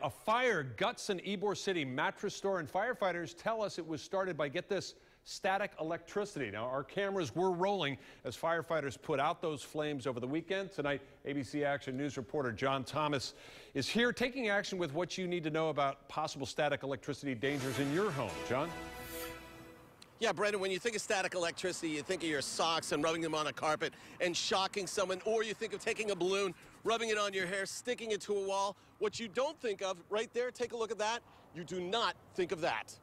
A fire guts an Ybor City mattress store, and firefighters tell us it was started by, get this, static electricity. Now, our cameras were rolling as firefighters put out those flames over the weekend. Tonight, ABC Action News reporter John Thomas is here taking action with what you need to know about possible static electricity dangers in your home. John? Yeah, Brendan, when you think of static electricity, you think of your socks and rubbing them on a carpet and shocking someone, or you think of taking a balloon, rubbing it on your hair, sticking it to a wall. What you don't think of, right there, take a look at that. You do not think of that.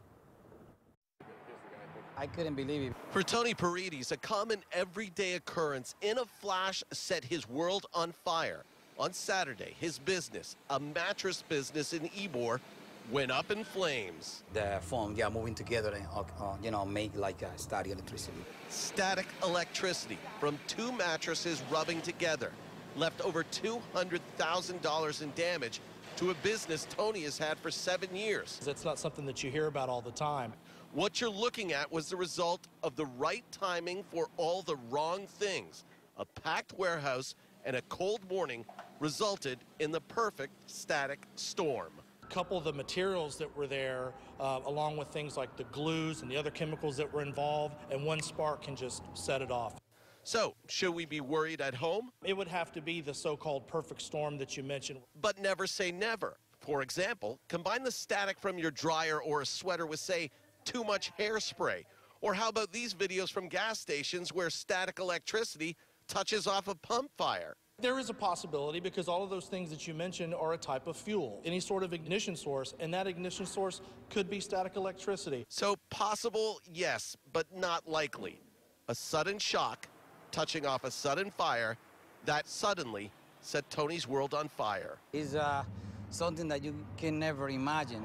I couldn't believe it. For Tony Paredes, a common everyday occurrence in a flash set his world on fire. On Saturday, his business, a mattress business in Ybor, went up in flames. The foam, moving together and, make like a static electricity. Static electricity from two mattresses rubbing together left over $200,000 in damage to a business Tony has had for 7 years. That's not something that you hear about all the time. What you're looking at was the result of the right timing for all the wrong things. A packed warehouse and a cold morning resulted in the perfect static storm. A couple of the materials that were there, along with things like the glues and the other chemicals that were involved, and one spark can just set it off. So, should we be worried at home? It would have to be the so-called perfect storm that you mentioned. But never say never. For example, combine the static from your dryer or a sweater with, say, too much hairspray. Or how about these videos from gas stations where static electricity touches off a pump fire? There is a possibility because all of those things that you mentioned are a type of fuel, any sort of ignition source, and that ignition source could be static electricity. So possible, yes, but not likely. A sudden shock, touching off a sudden fire, that suddenly set Tony's world on fire. It's something that you can never imagine.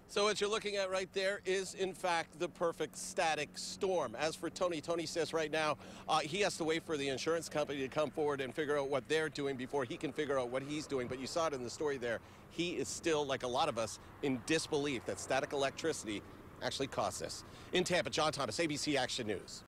So what you're looking at right there is, in fact, the perfect static storm. As for Tony, Tony says right now he has to wait for the insurance company to come forward and figure out what they're doing before he can figure out what he's doing. But you saw it in the story there. He is still, like a lot of us, in disbelief that static electricity actually caused this. In Tampa, John Thomas, ABC Action News.